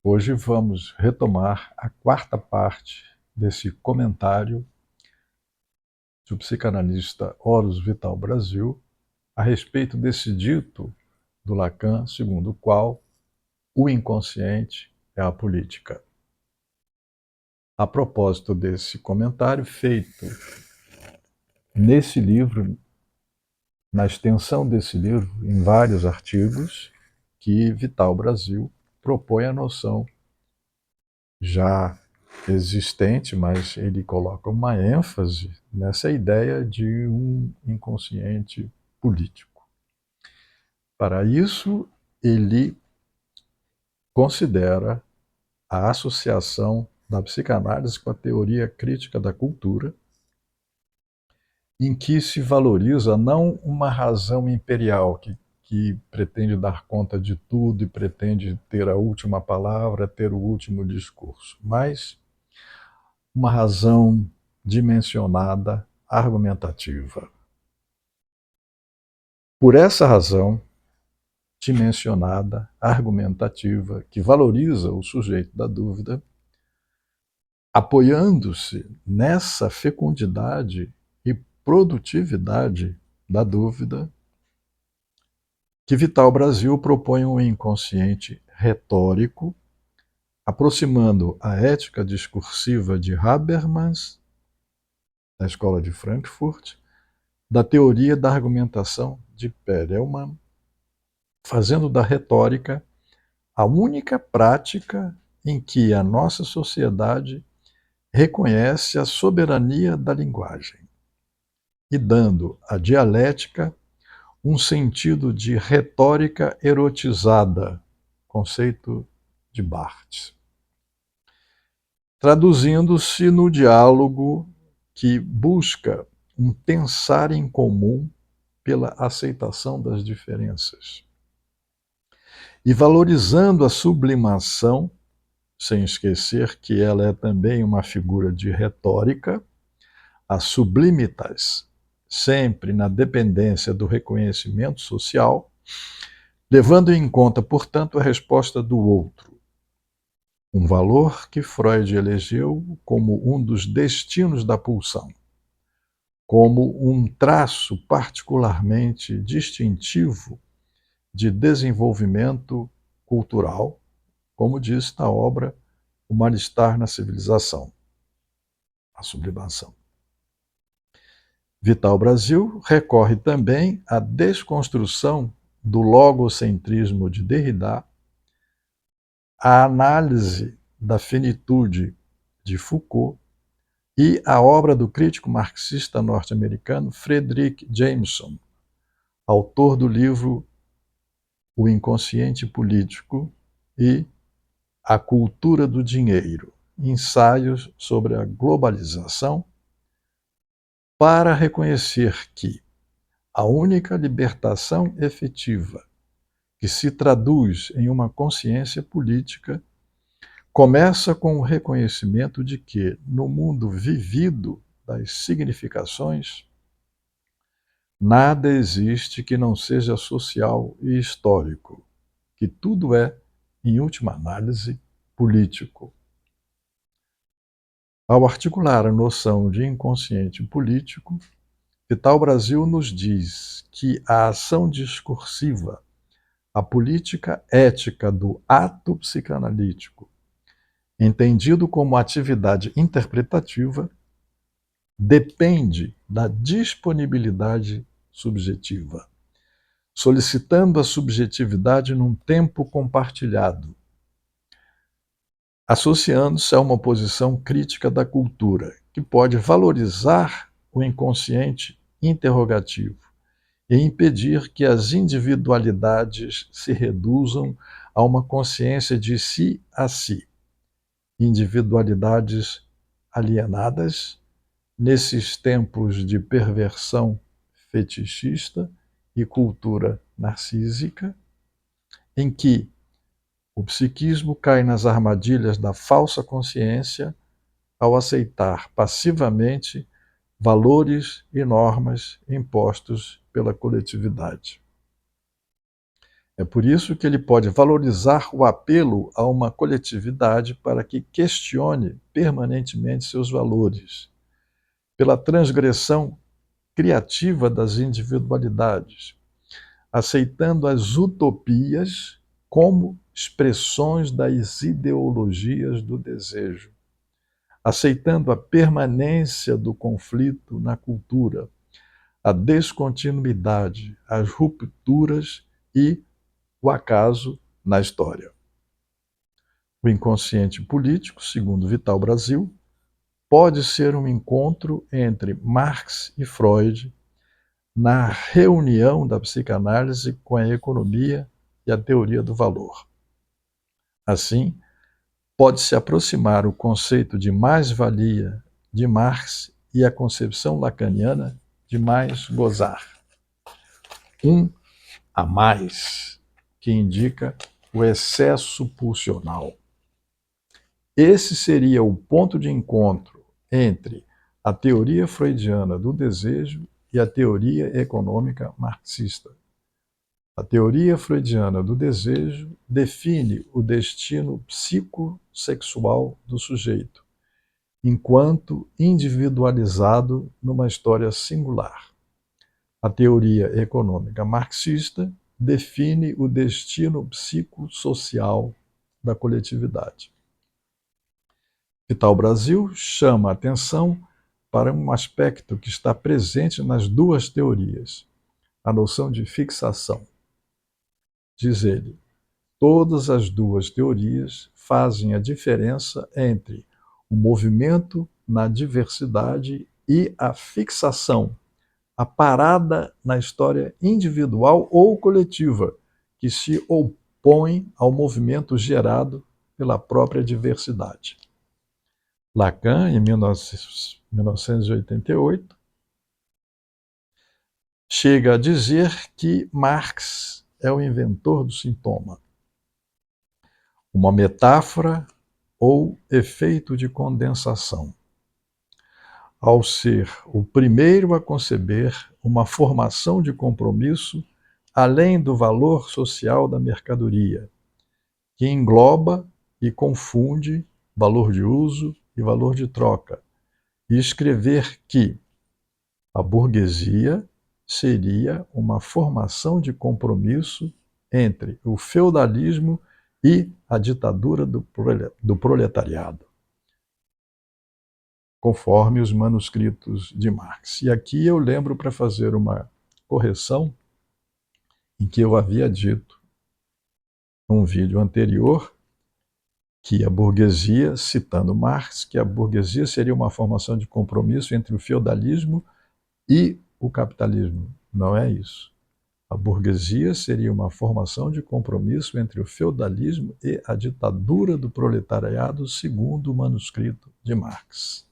Hoje vamos retomar a quarta parte desse comentário do psicanalista Horus Vital Brasil a respeito desse dito do Lacan, segundo o qual o inconsciente é a política. A propósito desse comentário feito nesse livro, na extensão desse livro, em vários artigos, que Vital Brasil propõe a noção já existente, mas ele coloca uma ênfase nessa ideia de um inconsciente político. Para isso, ele considera a associação da psicanálise com a teoria crítica da cultura, em que se valoriza não uma razão imperial que pretende dar conta de tudo e pretende ter a última palavra, ter o último discurso, mas uma razão dimensionada, argumentativa. Por essa razão dimensionada, argumentativa, que valoriza o sujeito da dúvida, apoiando-se nessa fecundidade e produtividade da dúvida, que Vital Brasil propõe um inconsciente retórico, aproximando a ética discursiva de Habermas, da Escola de Frankfurt, da teoria da argumentação de Perelman, fazendo da retórica a única prática em que a nossa sociedade reconhece a soberania da linguagem e dando à dialética um sentido de retórica erotizada, conceito de Barthes, traduzindo-se no diálogo que busca um pensar em comum pela aceitação das diferenças e valorizando a sublimação, sem esquecer que ela é também uma figura de retórica, a sublimitas, sempre na dependência do reconhecimento social, levando em conta, portanto, a resposta do outro, um valor que Freud elegeu como um dos destinos da pulsão, como um traço particularmente distintivo de desenvolvimento cultural, como diz na obra O Mal-Estar na Civilização, a sublimação. Vital Brasil recorre também à desconstrução do logocentrismo de Derrida, à análise da finitude de Foucault e à obra do crítico marxista norte-americano Frederick Jameson, autor do livro O Inconsciente Político e A Cultura do Dinheiro, ensaios sobre a globalização, para reconhecer que a única libertação efetiva que se traduz em uma consciência política começa com o reconhecimento de que, no mundo vivido das significações, nada existe que não seja social e histórico, que tudo é, em última análise, político. Ao articular a noção de inconsciente político, Vital Brasil nos diz que a ação discursiva, a política ética do ato psicanalítico, entendido como atividade interpretativa, depende da disponibilidade subjetiva, solicitando a subjetividade num tempo compartilhado, associando-se a uma posição crítica da cultura, que pode valorizar o inconsciente interrogativo e impedir que as individualidades se reduzam a uma consciência de si a si, individualidades alienadas nesses tempos de perversão fetichista e cultura narcísica, em que o psiquismo cai nas armadilhas da falsa consciência ao aceitar passivamente valores e normas impostos pela coletividade. É por isso que ele pode valorizar o apelo a uma coletividade para que questione permanentemente seus valores, pela transgressão criativa das individualidades, aceitando as utopias como expressões das ideologias do desejo, aceitando a permanência do conflito na cultura, a descontinuidade, as rupturas e o acaso na história. O inconsciente político, segundo Vital Brasil, pode ser um encontro entre Marx e Freud na reunião da psicanálise com a economia e a teoria do valor. Assim, pode-se aproximar o conceito de mais-valia de Marx e a concepção lacaniana de mais gozar. Um a mais, que indica o excesso pulsional. Esse seria o ponto de encontro entre a teoria freudiana do desejo e a teoria econômica marxista. A teoria freudiana do desejo define o destino psicossexual do sujeito, enquanto individualizado numa história singular. A teoria econômica marxista define o destino psicossocial da coletividade. Vital Brasil chama a atenção para um aspecto que está presente nas duas teorias, a noção de fixação. Diz ele, todas as duas teorias fazem a diferença entre o movimento na diversidade e a fixação, a parada na história individual ou coletiva, que se opõe ao movimento gerado pela própria diversidade. Lacan, em 1988, chega a dizer que Marx é o inventor do sintoma, uma metáfora ou efeito de condensação, ao ser o primeiro a conceber uma formação de compromisso além do valor social da mercadoria, que engloba e confunde valor de uso e valor de troca, e escrever que a burguesia seria uma formação de compromisso entre o feudalismo e a ditadura do proletariado, conforme os manuscritos de Marx. E aqui eu lembro para fazer uma correção em que eu havia dito num vídeo anterior que a burguesia, citando Marx, que a burguesia seria uma formação de compromisso entre o feudalismo e o capitalismo. Não é isso. A burguesia seria uma formação de compromisso entre o feudalismo e a ditadura do proletariado, segundo o manuscrito de Marx.